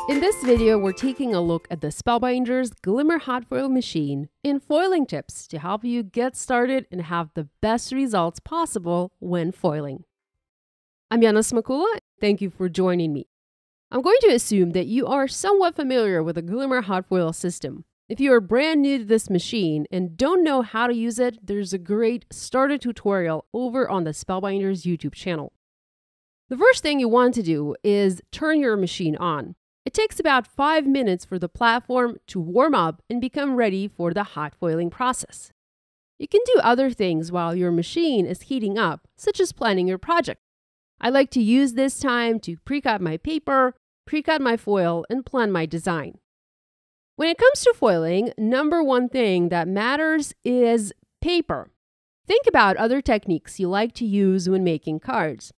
In this video, we're taking a look at the Spellbinder's Glimmer hot foil machine and foiling tips to help you get started and have the best results possible when foiling. I'm Yana Smakula. Thank you for joining me. I'm going to assume that you are somewhat familiar with the Glimmer hot foil system. If you are brand new to this machine and don't know how to use it, there's a great starter tutorial over on the Spellbinder's YouTube channel. The first thing you want to do is turn your machine on. It takes about 5 minutes for the platform to warm up and become ready for the hot foiling process. You can do other things while your machine is heating up, such as planning your project. I like to use this time to pre-cut my paper, pre-cut my foil, and plan my design. When it comes to foiling, number one thing that matters is paper. Think about other techniques you like to use when making cards.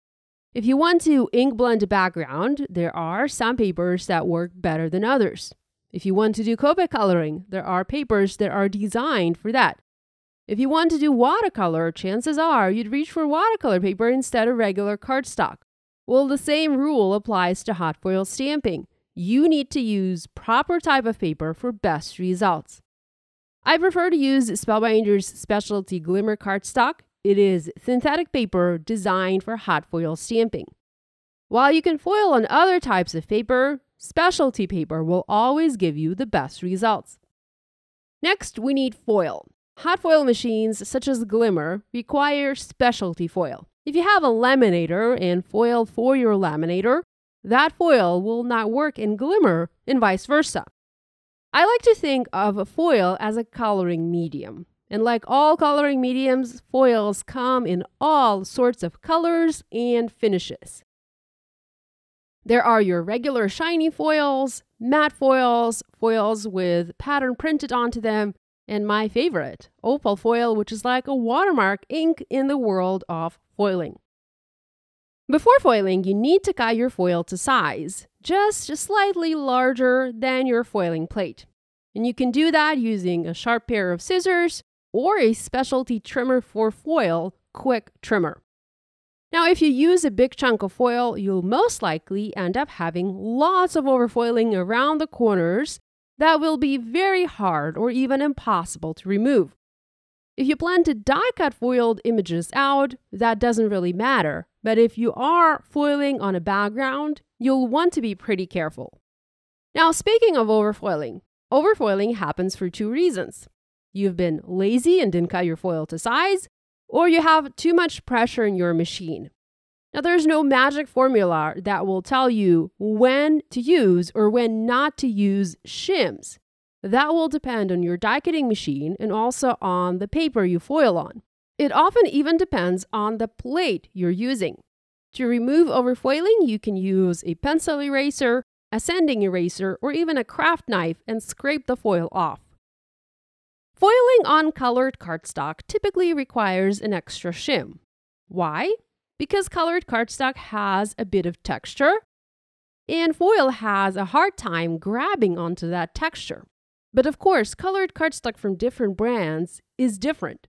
If you want to ink blend a background, there are some papers that work better than others. If you want to do Copic coloring, there are papers that are designed for that. If you want to do watercolor, chances are you'd reach for watercolor paper instead of regular cardstock. Well, the same rule applies to hot foil stamping. You need to use proper type of paper for best results. I prefer to use Spellbinder's specialty Glimmer cardstock. It is synthetic paper designed for hot foil stamping. While you can foil on other types of paper, specialty paper will always give you the best results. Next, we need foil. Hot foil machines such as Glimmer require specialty foil. If you have a laminator and foil for your laminator, that foil will not work in Glimmer and vice versa. I like to think of foil as a coloring medium. And like all coloring mediums, foils come in all sorts of colors and finishes. There are your regular shiny foils, matte foils, foils with pattern printed onto them, and my favorite, opal foil, which is like a watermark ink in the world of foiling. Before foiling, you need to cut your foil to size, just slightly larger than your foiling plate. And you can do that using a sharp pair of scissors or a specialty trimmer for foil, quick trimmer. Now, if you use a big chunk of foil, you'll most likely end up having lots of overfoiling around the corners that will be very hard or even impossible to remove. If you plan to die cut foiled images out, that doesn't really matter. But if you are foiling on a background, you'll want to be pretty careful. Now, speaking of overfoiling happens for two reasons. You've been lazy and didn't cut your foil to size, or you have too much pressure in your machine. Now, there's no magic formula that will tell you when to use or when not to use shims. That will depend on your die cutting machine and also on the paper you foil on. It often even depends on the plate you're using. To remove overfoiling, you can use a pencil eraser, a sanding eraser, or even a craft knife and scrape the foil off. Foiling on colored cardstock typically requires an extra shim. Why? Because colored cardstock has a bit of texture, and foil has a hard time grabbing onto that texture. But of course, colored cardstock from different brands is different,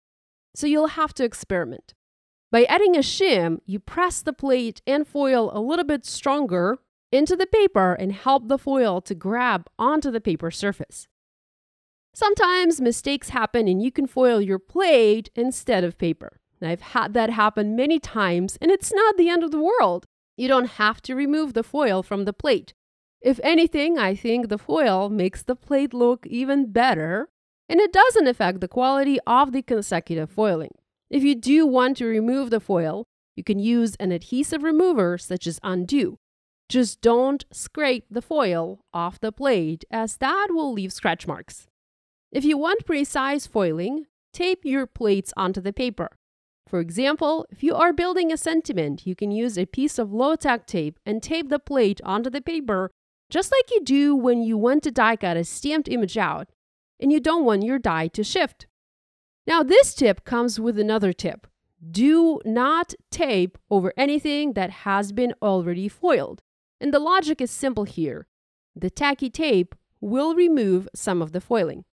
so you'll have to experiment. By adding a shim, you press the plate and foil a little bit stronger into the paper and help the foil to grab onto the paper surface. Sometimes mistakes happen and you can foil your plate instead of paper. I've had that happen many times and it's not the end of the world. You don't have to remove the foil from the plate. If anything, I think the foil makes the plate look even better and it doesn't affect the quality of the consecutive foiling. If you do want to remove the foil, you can use an adhesive remover such as Undo. Just don't scrape the foil off the plate as that will leave scratch marks. If you want precise foiling, tape your plates onto the paper. For example, if you are building a sentiment, you can use a piece of low-tack tape and tape the plate onto the paper, just like you do when you want to die cut a stamped image out, and you don't want your die to shift. Now, this tip comes with another tip. Do not tape over anything that has been already foiled. And the logic is simple here. The tacky tape will remove some of the foiling.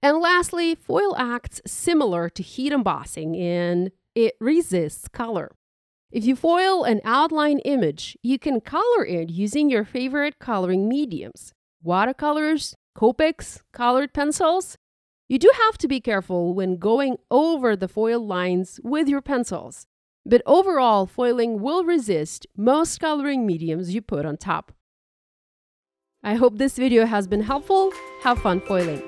And lastly, foil acts similar to heat embossing and it resists color. If you foil an outline image, you can color it using your favorite coloring mediums: watercolors, Copics, colored pencils. You do have to be careful when going over the foil lines with your pencils, but overall, foiling will resist most coloring mediums you put on top. I hope this video has been helpful. Have fun foiling!